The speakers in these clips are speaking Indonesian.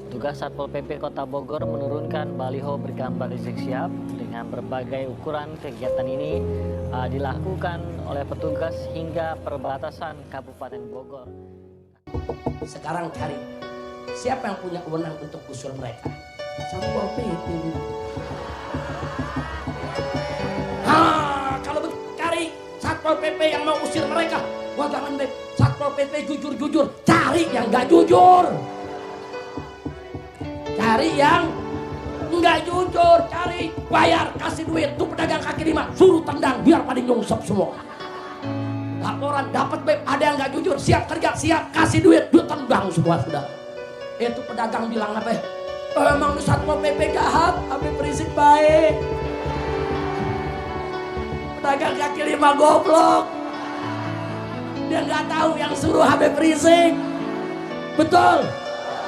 Tugas Satpol PP Kota Bogor menurunkan baliho bergambar Rizik Syihab. Dengan berbagai ukuran, kegiatan ini dilakukan oleh petugas hingga perbatasan Kabupaten Bogor. Sekarang cari siapa yang punya kewenangan untuk gusur mereka. Satpol PP. Kalau cari Satpol PP yang mau usir mereka, wah jangan deh. Satpol PP jujur-jujur, cari yang nggak jujur. Cari yang nggak jujur, cari, bayar, kasih duit, tuh pedagang kaki lima, suruh tendang biar pada nyungsep semua. Laporan dapat beb, ada yang nggak jujur, siap kerja, siap kasih duit, tendang semua sudah. Itu pedagang bilang apa? Emang Satpol PP jahat, Habib Rizik baik. Pedagang kaki lima goblok. Dia nggak tahu yang suruh Habib Rizik. Betul.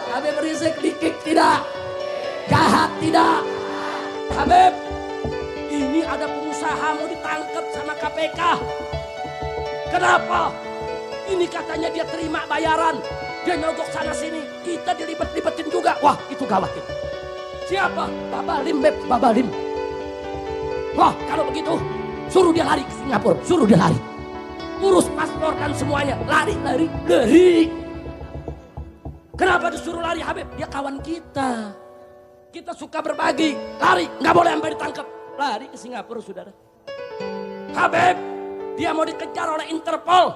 Habib Rizik dikik tidak, jahat tidak. Habib, ini ada pengusaha mau ditangkap sama KPK. Kenapa? Ini katanya dia terima bayaran, dia nyogok sana sini, kita dilibet-libetin juga. Wah, itu gawat itu. Siapa? Babalim, Beb, Babalim. Wah, kalau begitu, suruh dia lari ke Singapura, suruh dia lari. Urus paspor dan semuanya, lari. Kenapa disuruh lari Habib? Dia kawan kita. Kita suka berbagi. Lari, nggak boleh sampai ditangkap. Lari ke Singapura, saudara. Habib, dia mau dikejar oleh Interpol.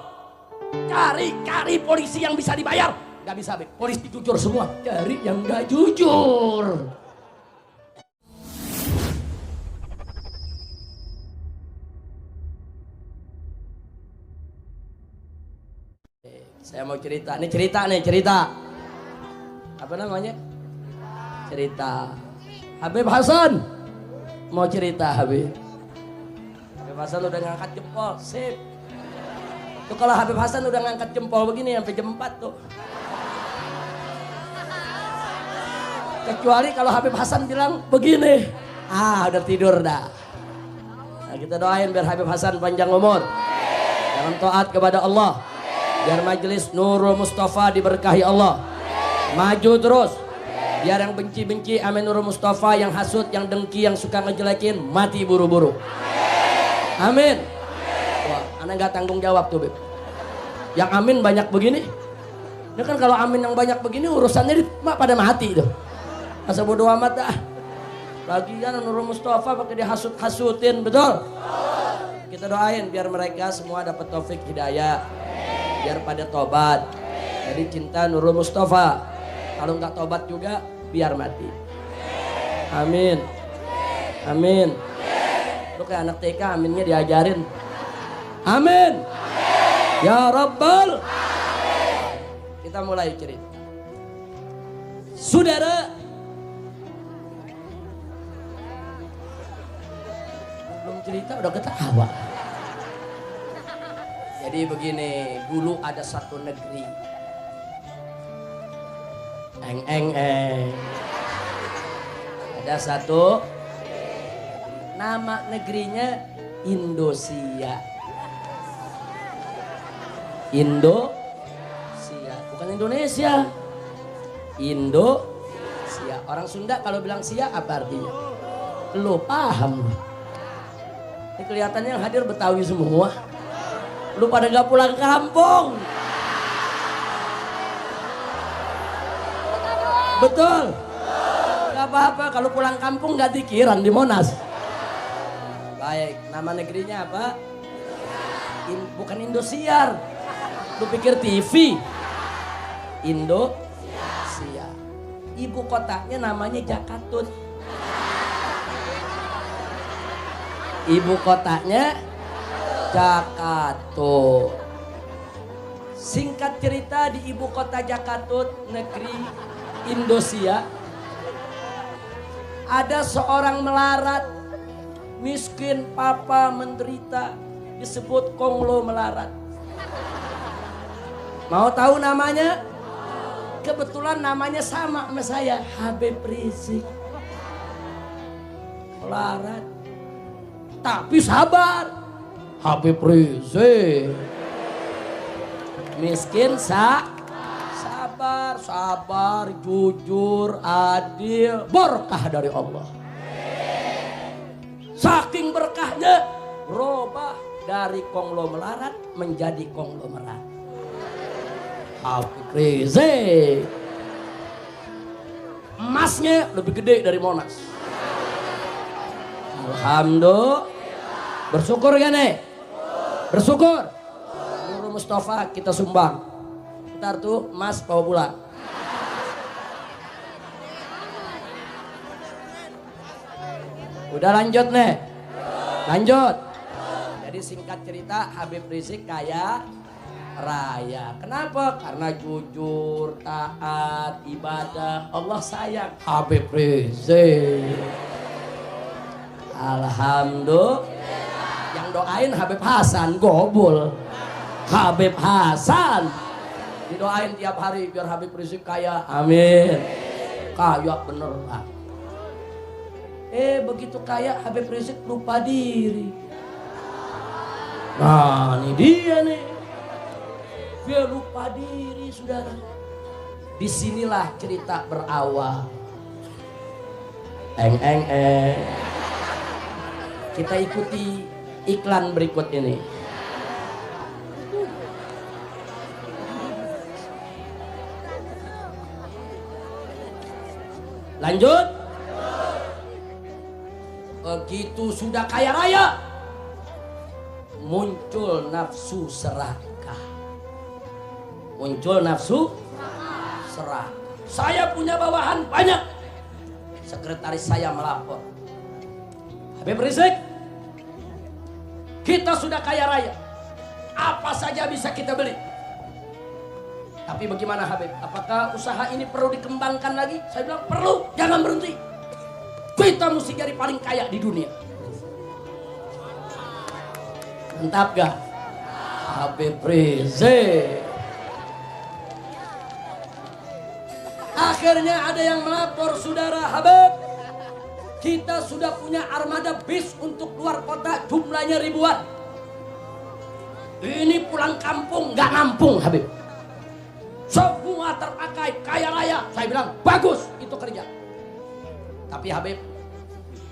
Cari polisi yang bisa dibayar. Nggak bisa, Habib. Polisi jujur semua. Cari yang nggak jujur. Saya mau cerita. Ini cerita. Apa namanya? Cerita. Habib Hasan mau cerita. Habib Hasan udah ngangkat jempol, sip. Tuh kalau Habib Hasan udah ngangkat jempol begini sampai jam 4 tuh. Kecuali kalau Habib Hasan bilang begini, udah tidur dah. Nah, kita doain biar Habib Hasan panjang umur, dalam taat kepada Allah, biar majelis Nurul Mustafa diberkahi Allah. Maju terus. Biar yang benci-benci amin Nurul Mustafa, yang hasut, yang dengki, yang suka ngejelekin mati buru-buru. Amin. Wah, anak nggak tanggung jawab tuh, Beb. Yang amin banyak begini. Ini kan kalau amin yang banyak begini urusannya pada mati tuh. Masa bodo amat dah. Lagian Nurul Mustafa pakai dihasut-hasutin, betul? Kita doain biar mereka semua dapat taufik hidayah. Biar pada tobat. Jadi cinta Nurul Mustafa. Kalau nggak tobat juga biar mati. Amin. Amin. Lu kayak anak TK aminnya diajarin. Amin. Ya Rabbal. Kita mulai cerita. Saudara, belum cerita udah ketawa. Jadi begini, dulu ada satu negeri. Ada satu, nama negerinya Indonesia. Bukan Indonesia. Indonesia. Orang Sunda kalau bilang sia apa artinya? Lu paham? Ini kelihatannya yang hadir Betawi semua. Lu pada gak pulang kampung. Betul. Gak apa-apa kalau pulang kampung gak dikiran di Monas. Baik, nama negerinya apa? Bukan Indosiar. Lu pikir TV? Indonesia. Ibu kotanya namanya Jakarta. Ibu kotanya Jakarta. Singkat cerita, di ibu kota Jakarta, negeri Indonesia, ada seorang melarat, miskin, papa, menderita, disebut konglo melarat. Mau tahu namanya? Kebetulan namanya sama sama saya, Habib Rizik. Melarat, tapi sabar. Habib Rizik miskin sabar, sabar, jujur, adil, berkah dari Allah. Saking berkahnya, berubah dari konglomerat menjadi konglomerat. Habib Rizik. Emasnya lebih gede dari Monas. Alhamdulillah. Bersyukur gak nih? Bersyukur. Nurul Mustafa kita sumbang. Ntar tuh emas bawa pulang. Udah lanjut nih. Lanjut. Jadi singkat cerita Habib Rizik kaya raya. Kenapa? Karena jujur, taat, ibadah. Allah sayang Habib Rizik. Alhamdulillah. Yang doain Habib Hasan gobul. Habib Hasan didoain tiap hari biar Habib Rizik kaya. Amin. Kaya bener lah. Begitu kaya Habib Rizik lupa diri. Nah ini dia nih. Dia lupa diri saudara. Disinilah cerita berawal. Kita ikuti iklan berikut ini. Lanjut. Begitu sudah kaya raya, muncul nafsu serakah. Muncul nafsu serakah. Saya punya bawahan banyak. Sekretaris saya melapor. Habib Rizik, kita sudah kaya raya. Apa saja bisa kita beli. Tapi bagaimana Habib? Apakah usaha ini perlu dikembangkan lagi? Saya bilang perlu, jangan berhenti. Kita mesti jadi paling kaya di dunia. Mantap gak? Habib Rizik. Akhirnya ada yang melapor, saudara Habib. Kita sudah punya armada bis untuk luar kota, jumlahnya ribuan. Ini pulang kampung gak nampung Habib. Semua terpakai, kaya raya. Saya bilang bagus itu kerja. Tapi Habib,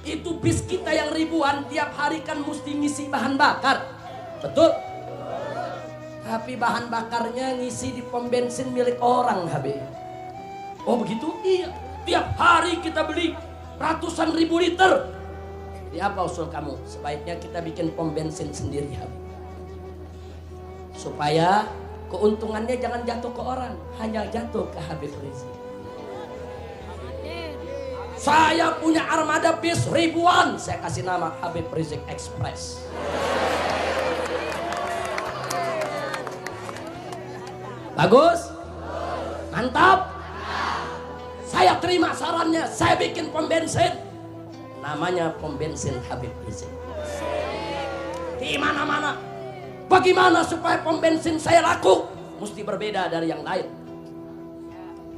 itu bis kita yang ribuan tiap hari kan mesti ngisi bahan bakar. Betul? Tapi bahan bakarnya ngisi di pom bensin milik orang Habib. Oh begitu? Iya. Tiap hari kita beli ratusan ribu liter. Di apa usul kamu? Sebaiknya kita bikin pom bensin sendiri Habib. Supaya keuntungannya jangan jatuh ke orang, hanya jatuh ke Habib Rizik. Saya punya armada bis ribuan, saya kasih nama Habib Rizik Express. Bagus? Mantap? Saya terima sarannya, saya bikin pom bensin. Namanya pom bensin Habib Rizik. Di mana-mana. Bagaimana supaya pom bensin saya laku? Mesti berbeda dari yang lain.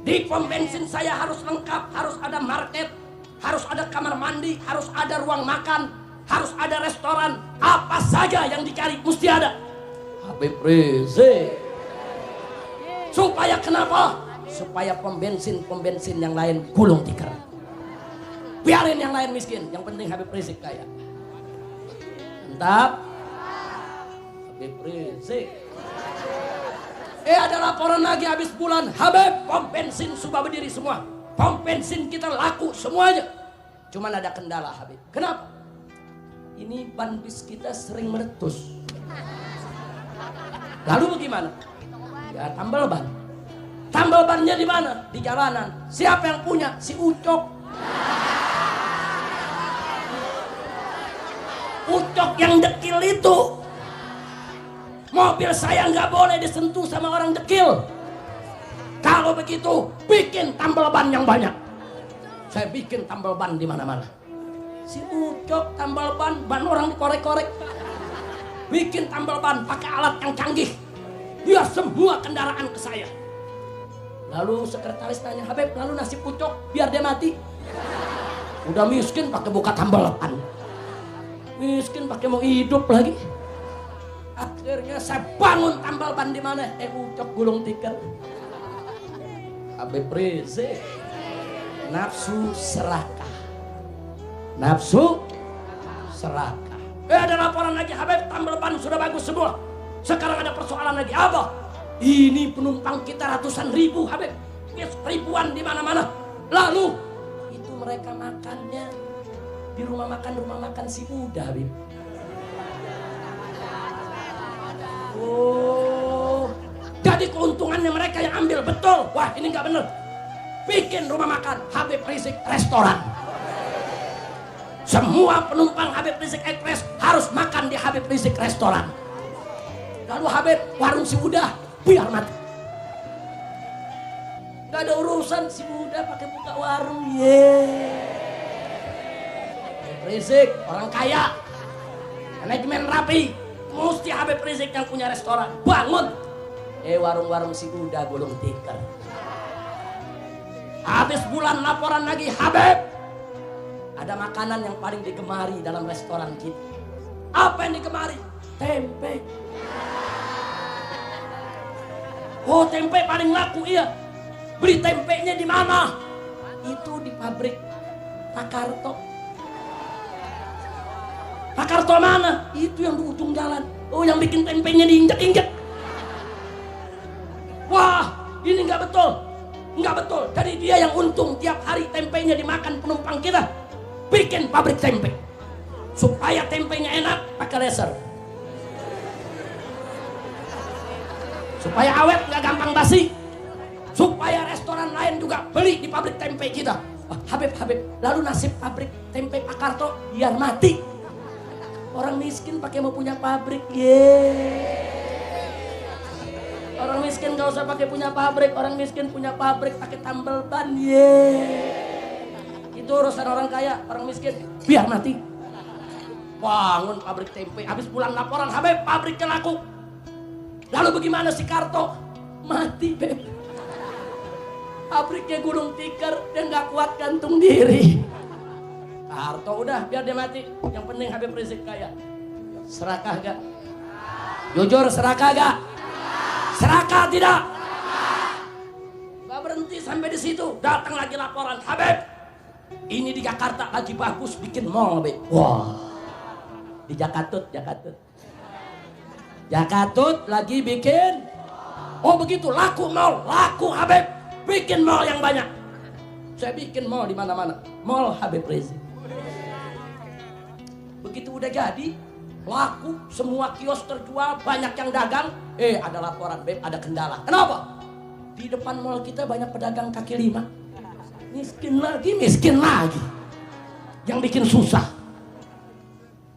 Di pom bensin saya harus lengkap, harus ada market, harus ada kamar mandi, harus ada ruang makan, harus ada restoran. Apa saja yang dicari mesti ada. Habib Rizik. Supaya kenapa? Supaya pom bensin yang lain gulung tikar. Biarin yang lain miskin, yang penting Habib Rizik kaya. Mantap. Habib Rizik. Ada laporan lagi habis bulan. Habib, pom bensin sudah berdiri semua. Pom bensin kita laku semuanya. Cuman ada kendala Habib. Kenapa? Ini ban bis kita sering meletus. Lalu bagaimana? Ya tambal ban. Tambal bannya di mana? Di jalanan. Siapa yang punya? Si Ucok. Ucok yang dekil itu. Mobil saya nggak boleh disentuh sama orang dekil. Kalau begitu, bikin tambal ban yang banyak. Saya bikin tambal ban di mana-mana. Si Ucok tambal ban orang dikorek-korek. Bikin tambal ban pakai alat yang canggih. Biar semua kendaraan ke saya. Lalu sekretaris tanya, Habib, lalu nasib Ucok biar dia mati. Udah miskin pakai buka tambal ban. Miskin pakai mau hidup lagi. Akhirnya saya bangun tambal ban di mana? Ucok gulung tikar. Habib Rizik nafsu serakah. Nafsu serakah. Ada laporan lagi, Habib, tambal ban sudah bagus semua. Sekarang ada persoalan lagi, apa? Ini penumpang kita ratusan ribu, Habib. Ribuan di mana-mana. Lalu itu mereka makannya di rumah makan si Buddha, Habib. Oh, jadi keuntungannya mereka yang ambil, betul. Wah, ini nggak bener. Bikin rumah makan Habib Rizik restoran. Semua penumpang Habib Rizik Express harus makan di Habib Rizik restoran. Lalu Habib warung si Buddha biar mati. Gak ada urusan si Buddha pakai buka warung. Habib Rizik orang kaya, manajemen rapi. Mesti Habib Rizik yang punya restoran. Bangun. Warung-warung si Buddha gulung tikar. Habis bulan laporan lagi, Habib, ada makanan yang paling digemari dalam restoran kita. Apa yang digemari? Tempe. Oh, tempe paling laku, iya. Beli tempenya di mana? Itu di pabrik Pak Karto. Pak Karto mana? Itu yang di ujung jalan. Oh, yang bikin tempenya diinjek-injek. Wah, ini nggak betul. Nggak betul. Jadi dia yang untung tiap hari tempenya dimakan penumpang kita. Bikin pabrik tempe. Supaya tempenya enak, pakai laser. Supaya awet, nggak gampang basi. Supaya restoran lain juga beli di pabrik tempe kita. Habib, lalu nasib pabrik tempe Pak Karto biar mati. Orang miskin pakai mau punya pabrik, Orang miskin gak usah pakai punya pabrik, orang miskin punya pabrik pakai tambal ban, Itu urusan orang kaya, orang miskin biar mati. Bangun pabrik tempe, habis bulan laporan, Habib, pabriknya laku. Lalu bagaimana si Karto? Mati, Beb. Pabriknya gulung tikar, dia gak kuat gantung diri. Karto udah, biar dia mati. Yang penting Habib Rizik kaya. Serakah gak? Jujur, serakah gak? Serakah tidak? Gak berhenti sampai di situ. Datang lagi laporan, Habib, ini di Jakarta lagi bagus bikin mall, Beb. Wah, di Jakatut lagi bikin. Oh begitu, laku mall, laku Habib. Bikin mall yang banyak. Saya bikin mall di mana-mana. Mall Habib Rizik. Begitu udah jadi, laku, semua kios terjual, banyak yang dagang. Ada laporan, Beb, ada kendala. Kenapa? Di depan mall kita banyak pedagang kaki lima. Miskin lagi. Yang bikin susah.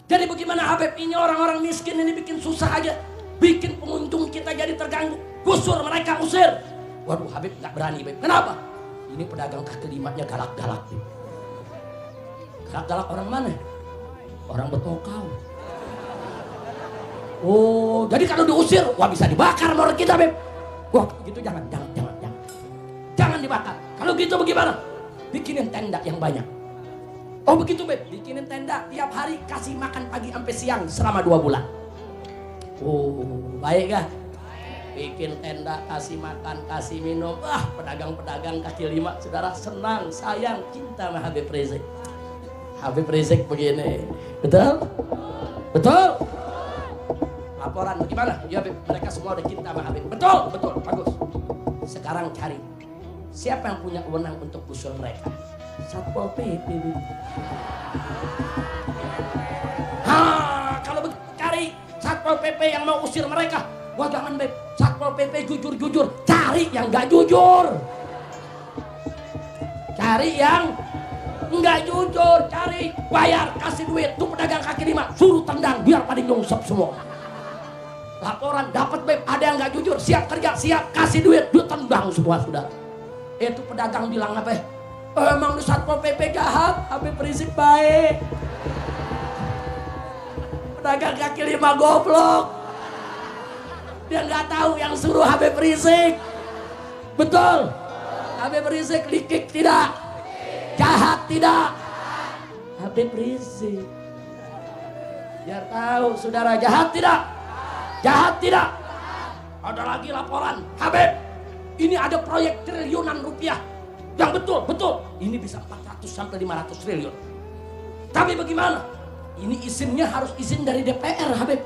Jadi bagaimana, Habib, ini orang-orang miskin ini bikin susah aja. Bikin pengunjung kita jadi terganggu. Gusur mereka, usir. Waduh, Habib gak berani, Beb. Kenapa? Ini pedagang kaki limanya galak-galak, Beb. Galak-galak orang mana? Orang Betokau. Oh, jadi kalau diusir, wah bisa dibakar mall kita, Beb. Wah, gitu jangan. Jangan dibakar. Kalau gitu bagaimana? Bikinin tenda yang banyak. Oh begitu, Beb. Bikinin tenda tiap hari, kasih makan pagi sampai siang selama 2 bulan. Oh, baik gak? Bikin tenda, kasih makan, kasih minum. Pedagang-pedagang kaki lima, saudara senang, sayang, cinta sama Habib Rizik. Habib Rizik begini. Betul? Betul? Laporan bagaimana? Ya, Habib, mereka semua udah cinta sama Habib. Betul, bagus. Sekarang cari siapa yang punya wewenang untuk usul mereka. Satpol PP. Kalau cari Satpol PP yang mau usir mereka. Wah jangan, Beb, Satpol PP jujur-jujur. Cari yang gak jujur. Cari yang nggak jujur, cari, bayar, kasih duit. Tuh pedagang kaki lima, suruh tendang biar pada nyungsep semua. Laporan dapat, Beb, ada yang nggak jujur, siap kerja, siap kasih duit, dia tendang semua, sudah. Itu pedagang bilang apa? Emang di Satpol PP jahat, Habib Rizik baik. Pedagang kaki lima goblok. Dia nggak tahu yang suruh Habib Rizik. Betul. Habib Rizik likik tidak. Jahat tidak. Habib Rizik. Biar tahu saudara, jahat tidak. Jahat tidak. Ada lagi laporan, Habib, Ini ada proyek triliunan rupiah. Yang betul. Ini bisa 400 sampai 500 triliun. Tapi bagaimana? Ini izinnya harus izin dari DPR, Habib.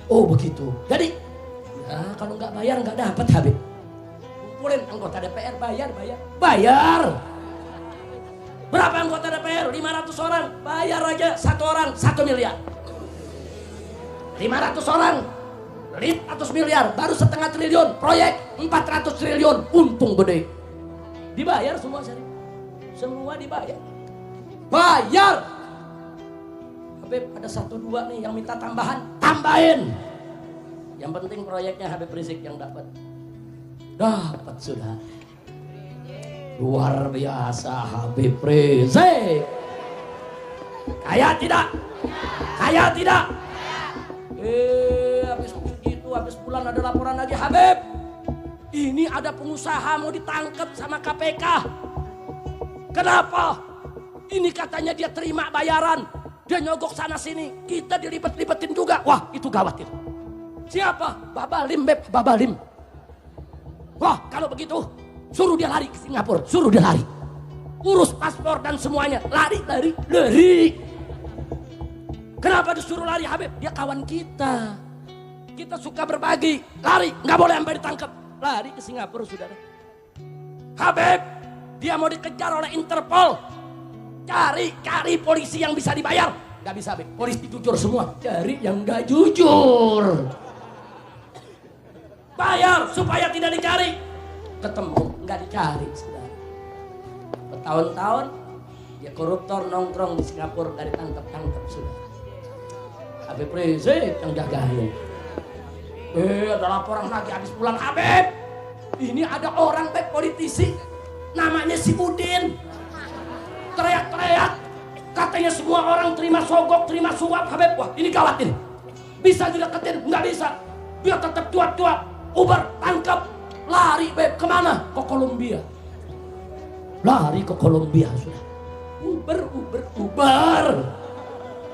Oh begitu. Jadi, ya kalau nggak bayar nggak dapat, Habib. Kumpulin anggota DPR, bayar. Berapa anggota DPR? 500 orang. Bayar aja satu orang 1 miliar. 500 orang 500 miliar, baru setengah triliun. Proyek 400 triliun, untung gede. Dibayar semua, Syarif. Semua dibayar. Bayar. Habib ada 1-2 nih yang minta tambahan, tambahin. Yang penting proyeknya Habib Rizik yang dapat. Dapat sudah. Luar biasa Habib Rizik. Kaya tidak? Habis bulan ada laporan lagi, Habib. Ini ada pengusaha mau ditangkap sama KPK. Kenapa? Ini katanya dia terima bayaran. Dia nyogok sana sini. Kita dilibet-libetin juga. Wah, itu gawat itu. Siapa? Babalim, Beb. Babalim. Wah, kalau begitu suruh dia lari ke Singapura. Suruh dia lari. Urus paspor dan semuanya. Lari. Kenapa disuruh lari, Habib? Dia kawan kita. Kita suka berbagi. Lari, nggak boleh sampai ditangkap. Lari ke Singapura, saudara. Habib, dia mau dikejar oleh Interpol. Cari polisi yang bisa dibayar. Nggak bisa, Habib. Polisi jujur semua. Cari yang nggak jujur. Bayar supaya tidak dicari. Ketemu, nggak dicari, saudara. Bertahun-tahun dia koruptor nongkrong di Singapura, nggak ditangkap, saudara. Habib Rizik yang jagain. Ada laporan lagi habis pulang, Habib. Ini ada orang politisi namanya si Udin. Teriak-teriak katanya semua orang terima sogok, terima suap, Habib. Wah, ini gawat ini. Bisa dideketin? Nggak bisa. Dia tetap cuat-cuat. Uber tangkap, lari, Beb. Kemana? Ke Kolombia. Lari ke Kolombia sudah.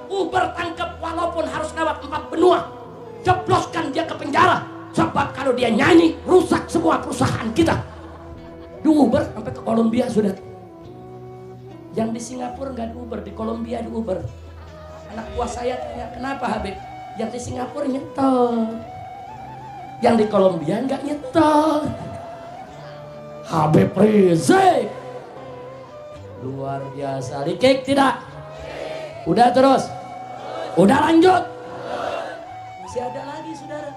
Uber tangkap walaupun harus lewat 4 benua. Jebloskan dia ke penjara. Sebab kalau dia nyanyi rusak semua perusahaan kita. Di Uber sampai ke Kolombia sudah. Yang di Singapura nggak di Uber, di Kolombia di Uber. Anak buah saya tanya, kenapa Habib? Yang di Singapura nyetor, yang di Kolombia nggak nyetor. Habib Rizik luar biasa. Likik tidak? Udah terus? Udah lanjut? Masih ada lagi, saudara.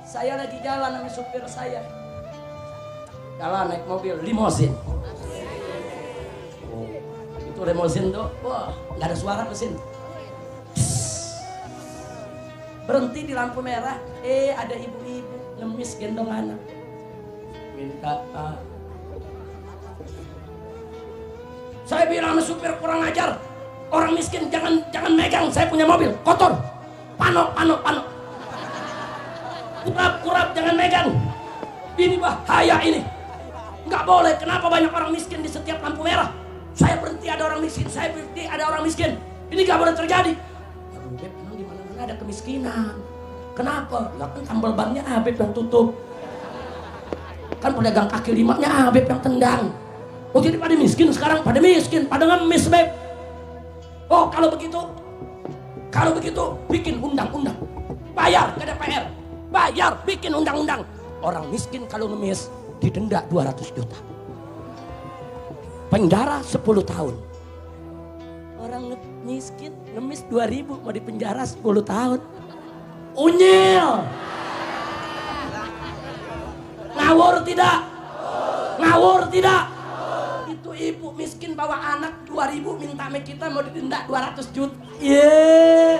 Saya lagi jalan sama supir saya. Jalan naik mobil limosin. Oh, itu limosin tuh, wah, nggak ada suara mesin. Berhenti di lampu merah, ada ibu-ibu ngemis gendong anak. Minta saya bilang sama supir, kurang ajar. Orang miskin jangan megang, saya punya mobil kotor. Pano. Kurap jangan megang. Ini bahaya ini. Nggak boleh. Kenapa banyak orang miskin di setiap lampu merah? Saya berhenti ada orang miskin, saya berhenti ada orang miskin. Ini nggak boleh terjadi. Habib, emang di mana-mana ada kemiskinan. Kenapa? Ya kan tambal bannya Habib yang tutup. Kan pedagang kaki limanya Habib yang tendang. Oh jadi pada miskin sekarang, pada miskin, pada ngemis, Beb. Oh kalau begitu bikin undang-undang. Bayar ke DPR. Bayar, bikin undang-undang. Orang miskin kalau ngemis didenda 200 juta. Penjara 10 tahun. Orang miskin ngemis 2.000 mau dipenjara 10 tahun. Unyil. Ngawur tidak? Ngawur tidak? Itu ibu miskin bawa anak 2.000 minta sama kita mau didenda 200 juta. Yeay.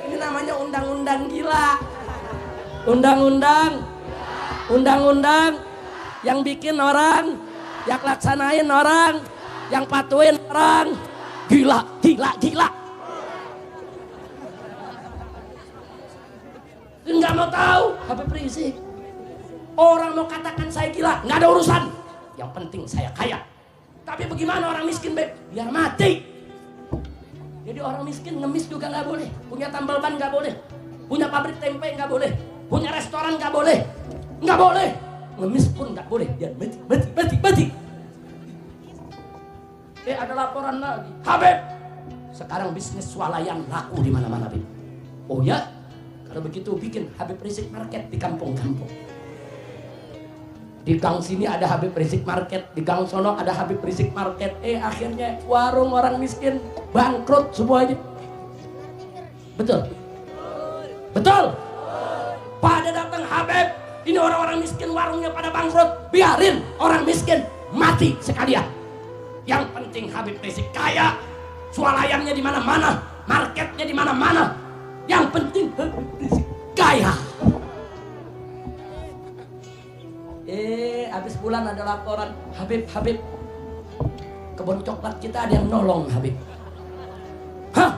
Ini namanya undang-undang gila. Undang-undang yang bikin orang, yang laksanain orang, yang patuhin orang. Gila. Nggak mau tahu Habib Rizik. Orang mau katakan saya gila, nggak ada urusan. Yang penting saya kaya. Tapi bagaimana orang miskin, Beb? Biar mati. Jadi orang miskin ngemis juga nggak boleh. Punya tambal ban nggak boleh. Punya pabrik tempe nggak boleh. Punya restoran nggak boleh. Nggak boleh. ngemis pun nggak boleh, dia mati. Ada laporan lagi, Habib, sekarang bisnis swalayan laku di mana-mana, Habib. Oh ya, kalau begitu bikin Habib Rizik Market di kampung-kampung. Di gang sini ada Habib Rizik Market, di gang sono ada Habib Rizik Market. Akhirnya warung orang miskin bangkrut semuanya. Betul? Betul? Pada datang Habib, ini orang-orang miskin warungnya pada bangkrut, biarin orang miskin mati sekalian. Yang penting Habib Rizik kaya, swalayannya di mana-mana, marketnya di mana-mana. Yang penting Habib Rizik kaya. Habis bulan ada laporan, Habib, kebun coklat kita ada yang nolong, Habib. Hah?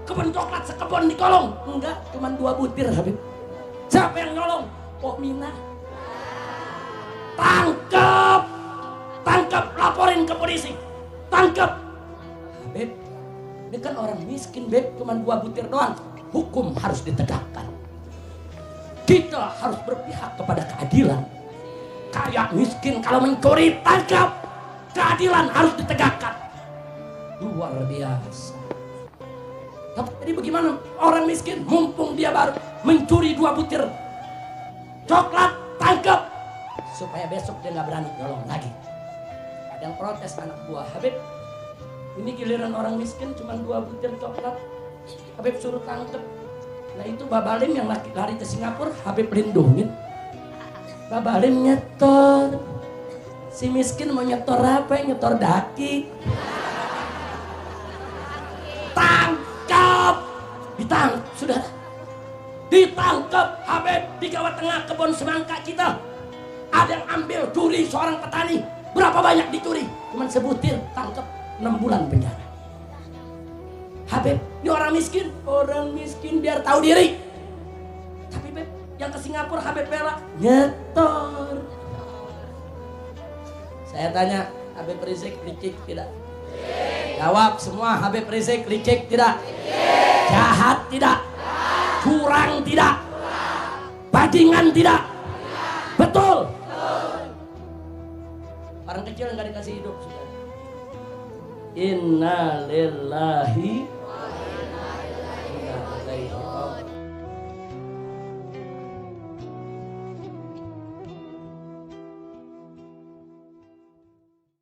Kebun coklat sekebun dikolong? Enggak, cuma 2 butir, Habib. Siapa yang nolong? Pok Mina. Tangkap, laporin ke polisi. Tangkap. Habib, ini kan orang miskin, Beb, cuma 2 butir doang. Hukum harus ditegakkan. Kita harus berpihak kepada keadilan. Kayak miskin kalau mencuri, tangkap. Keadilan harus ditegakkan. Luar biasa. Jadi bagaimana orang miskin mumpung dia baru mencuri 2 butir coklat, tangkap. Supaya besok dia nggak berani nolong lagi. Ada yang protes anak buah, Habib, ini giliran orang miskin cuma 2 butir coklat, Habib suruh tangkap. Nah itu Babalim yang lari ke Singapura, Habib lindungin. Babalim nyetor, si miskin mau nyetor apa? Nyetor daki. Tangkap, sudah ditangkap Habib di Jawa Tengah, kebun semangka kita. Ada yang ambil curi seorang petani. Berapa banyak dicuri? Cuman sebutir, tangkap 6 bulan penjara. Habib, ini orang miskin biar tahu diri. Tapi Beb, yang ke Singapura Habib bela nyetor. Saya tanya, Habib Rizik licik tidak? Jawab semua, Habib Rizik licik tidak? Jahat tidak? Curang tidak? Bajingan tidak? Betul? Orang kecil nggak dikasih hidup. Inna lillahi